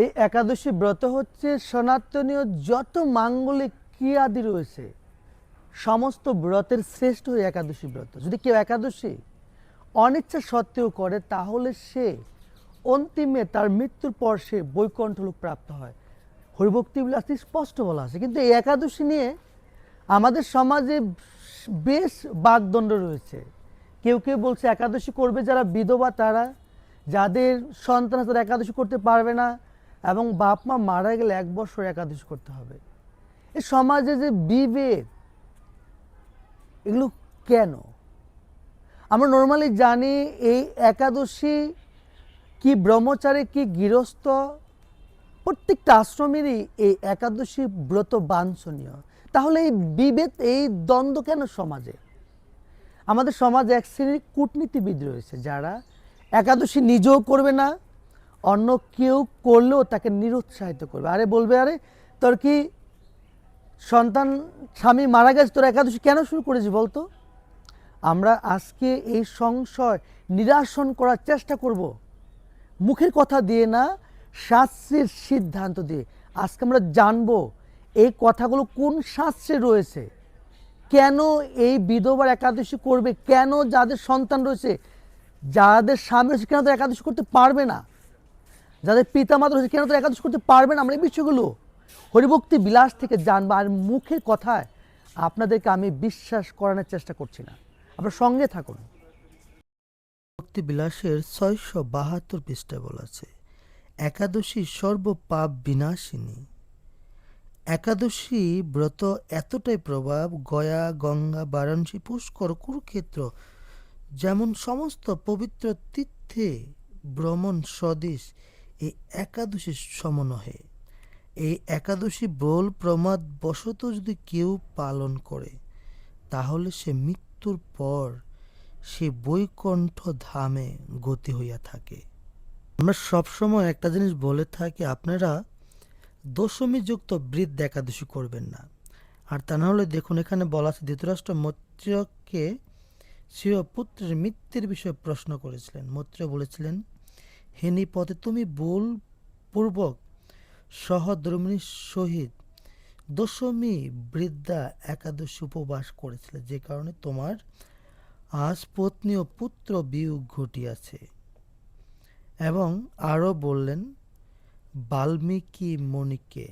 এই একাদশী ব্রত হচ্ছে সনাতনীয় যত মাঙ্গলিক ক্রিয়াদি রয়েছে সমস্ত ব্রতের শ্রেষ্ঠ এই একাদশী ব্রত। যদি কেউ একাদশী অনিচ্ছা সত্ত্বেও করে তাহলে সে অন্তিমে তার মৃত্যুর পর সে বৈকুণ্ঠ লোক প্রাপ্ত হয়। হরিভক্তি বিলাসে স্পষ্ট বলা আছে। কিন্তু এই একাদশী নিয়ে আমাদের সমাজে বেশ বাগদণ্ড রয়েছে। কেউ কেউ বলছে একাদশী করবে যারা বিধবা, তারা যাদের সন্তান আছে তারা একাদশী করতে পারবে না, এবং বাপ মা মারা গেলে 1 বছর একাদশী করতে হবে। এই সমাজে যে বিভেদ, এগুলো কেন? আমরা নর্মালি জানি এই একাদশী কি ব্রহ্মচারী কি গৃহস্থ প্রত্যেকটা আশ্রমেরই এই একাদশী ব্রত বাঞ্ছনীয়। তাহলে এই বিভেদ, এই দ্বন্দ্ব কেন সমাজে? আমাদের সমাজে এক শ্রেণীর কূটনীতিবিদ রয়েছে যারা একাদশী নিজেও করবে না, অন্য কেউ করলেও তাকে নিরুৎসাহিত করবে। আরে বলবে, আরে তোর কি সন্তান স্বামী মারা গেছে, তোর একাদশী কেন শুরু করেছি বলতো? আমরা আজকে এই সংশয় নিরসন করার চেষ্টা করব, মুখের কথা দিয়ে না, শাস্ত্রের সিদ্ধান্ত দিয়ে। আজকে আমরা জানবো এই কথাগুলো কোন শাস্ত্রে রয়েছে, কেন এই বিধবার একাদশী করবে, কেন যাদের সন্তান রয়েছে, যাদের স্বামী রয়েছে কেন তারা একাদশী করতে পারবে না, যাদের পিতা মাতা রয়েছে কেন তারা একাদশী করতে পারবে না। আমরা এই বিষয়গুলো হরিভক্তি বিলাস থেকে জানবো। আর মুখের কথায় আপনাদেরকে আমি বিশ্বাস করানোর চেষ্টা করছি না, আপনার সঙ্গে থাকুন। ভক্তি বিলাসের 672 পৃষ্ঠায় বলা আছে, একাদশী সর্বপাপ বিনাশিনী। একাদশী ব্রত এতটাই প্রভাব, গয়া, গঙ্গা, বারাণসী, পুষ্কর, কুরুক্ষেত্র যেমন সমস্ত পবিত্র তীর্থে ভ্রমণ সদৃশ এই একাদশীর সমন্বয়ে। এই একাদশী বল প্রমাদ বশত যদি কেউ পালন করে তাহলে সে মৃত্যুর পর সে বৈকুণ্ঠ ধামে গতি হইয়া থাকে। আমরা সবসময় একটা জিনিস বলে থাকি, আপনারা দশমী যুক্ত বৃদ্ধ একাদশী করবেন না। আর তা না হলে দেখুন এখানে বলা আছে, ধৃতরাষ্ট্র মৈত্রেয়কে স্বীয় পুত্রের মৃত্যুর বিষয়ে প্রশ্ন করেছিলেন। মৈত্রেয় বলেছিলেন, হে নিপতে, তুমি বলপূর্বক সহধর্মিণীর সহিত দশমী বৃদ্ধা একাদশী উপবাস করেছিলে, যে কারণে তোমার আজ পত্নী ও পুত্র বিয়োগ ঘটিয়াছে। এবং আরও বললেন, বাল্মীকি মণিকে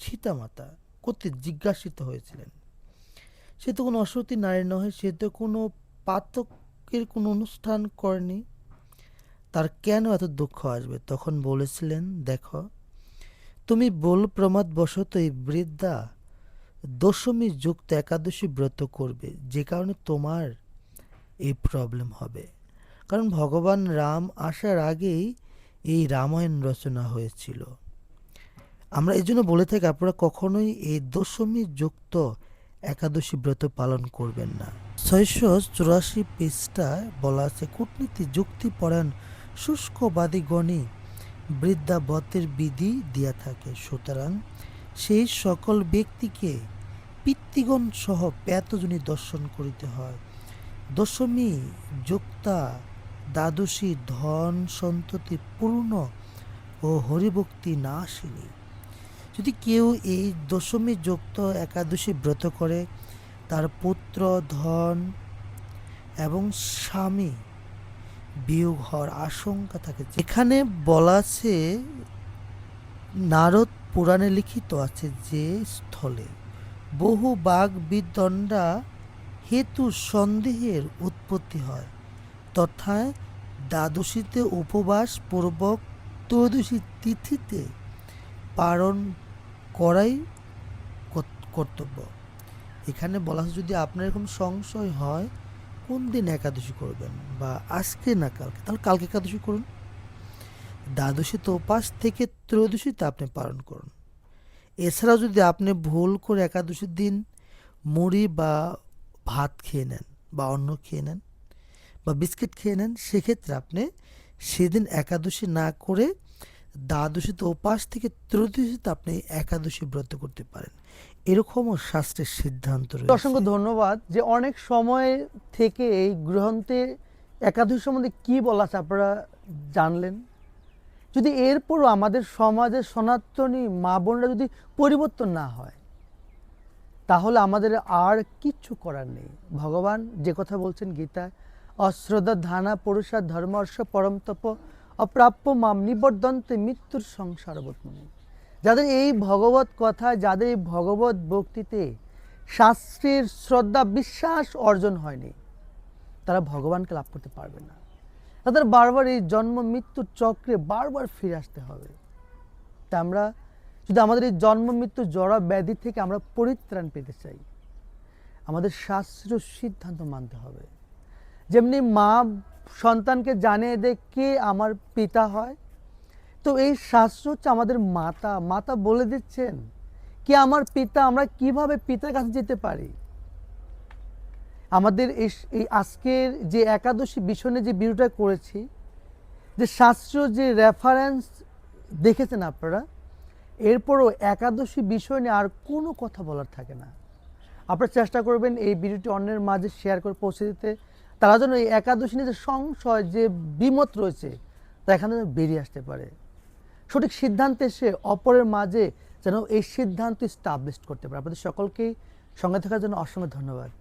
সীতামাতা কর্তৃক জিজ্ঞাসিত হয়েছিলেন, সে তো কোনো অসতী নারী নহে, সে তো কোনো পাতকের কোনো অনুষ্ঠান করেনি, তার কেন এত দুঃখ আসবে? তখন বলেছিলেন, দেখো, তুমি বল প্রমাদ বশত এই বৃদ্ধা দশমী যুক্ত একাদশী ব্রত করবে, যে কারণে তোমার এই প্রবলেম হবে। কারণ ভগবান রাম আসার আগেই এই রামায়ণ রচনা হয়েছিল। আমরা এই জন্য বলে থাকি, আপনারা কখনোই এই দশমী যুক্ত একাদশী ব্রত পালন করবেন না। 684 পৃষ্ঠায় বলা আছে, কূটনীতি যুক্তি পরায়ণ শুষ্কবাদীগণই বৃদ্ধাবতের বিধি দিয়া থাকে। সুতরাং সেই সকল ব্যক্তিকে পিতৃগণ সহ প্যাতজনী দর্শন করিতে হয়। দশমী যুক্তা দ্বাদশী ধন সন্ততি পূর্ণ ও হরিভক্তি নাশিনী। যদি কেউ এই দশমী যুক্ত একাদশী ব্রত করে, তার পুত্র, ধন এবং স্বামী বিয়োগ হওয়ার আশঙ্কা থাকে। এখানে বলা আছে, নারদ পুরাণে লিখিত আছে যে স্থলে বহু বাঘ বিদণ্ডা হেতু সন্দেহের উৎপত্তি হয়, তথা দ্বাদশীতে উপবাস পূর্বক ত্রয়োদশী তিথিতে পালন করাই কর্তব্য। এখানে বলা আছে, যদি আপনার এরকম সংশয় হয় কোন দিন একাদশী করবেন, বা আজকে না কালকে, তাহলে কালকে একাদশী করুন। দ্বাদশীতে উপাস থেকে ত্রয়োদশীতে আপনি পালন করুন। এছাড়াও যদি আপনি ভুল করে একাদশীর দিন মুড়ি বা ভাত খেয়ে নেন, বা অন্ন খেয়ে নেন, বা বিস্কিট খেয়ে নেন, সেক্ষেত্রে আপনি সেদিন একাদশী না করে দ্বাদশীতে উপাস থেকে ত্রয়োদশীতে আপনি একাদশী ব্রত করতে পারেন। এরকমও শাস্ত্রের সিদ্ধান্ত রয়েছে। অসংখ্য ধন্যবাদ যে অনেক সময় থেকে এই গ্রন্থে একাদশী সম্বন্ধে কি বলা আছে আপনারা জানলেন। যদি এরপরও আমাদের সমাজের সনাতনী মা বোনরা যদি পরিবর্তন না হয়, তাহলে আমাদের আর কিচ্ছু করার নেই। ভগবান যে কথা বলছেন গীতায়, অশ্রদ্ধা ধানা পুরুষা ধর্মর্ষ পরম তপ অপ্রাপ্য মাম নিবর্ধন্তে মৃত্যুর সংসারবৎমনি। যাদের এই ভগবত কথা, যাদের এই ভগবত ভক্তিতে শাস্ত্রের শ্রদ্ধা বিশ্বাস অর্জন হয়নি, তারা ভগবানকে লাভ করতে পারবে না। তাদের বারবার এই জন্ম মৃত্যুর চক্রে বারবার ফিরে আসতে হবে। তা আমরা যদি আমাদের এই জন্ম মৃত্যু জড়া ব্যাধি থেকে আমরা পরিত্রাণ পেতে চাই, আমাদের শাস্ত্রীয় সিদ্ধান্ত মানতে হবে। যেমনি মা সন্তানকে জানিয়ে দেয় কে আমার পিতা হয়, তো এই শাস্ত্র হচ্ছে আমাদের মাতা। মাতা বলে দিচ্ছেন কে আমার পিতা, আমরা কিভাবে পিতার কাছে যেতে পারি। আমাদের এই আজকের যে একাদশী বিষয় নিয়ে যে ভিডিওটা করেছি, যে শাস্ত্র যে রেফারেন্স দেখেছেন আপনারা, এরপরও একাদশী বিষয় নিয়ে আর কোনো কথা বলার থাকে না। আপনারা চেষ্টা করবেন এই ভিডিওটি অন্যের মাঝে শেয়ার করে পৌঁছে দিতে, তারা যেন এই একাদশী নিয়ে যে সংশয়, যে বিমত রয়েছে, তা এখানে বেরিয়ে আসতে পারে। সঠিক সিদ্ধান্তে এসে অপরের মাঝে যেন এই সিদ্ধান্ত স্টাবলিশ করতে পারে। আপনাদের সকলকেই সঙ্গে থাকার জন্য অসংখ্য ধন্যবাদ।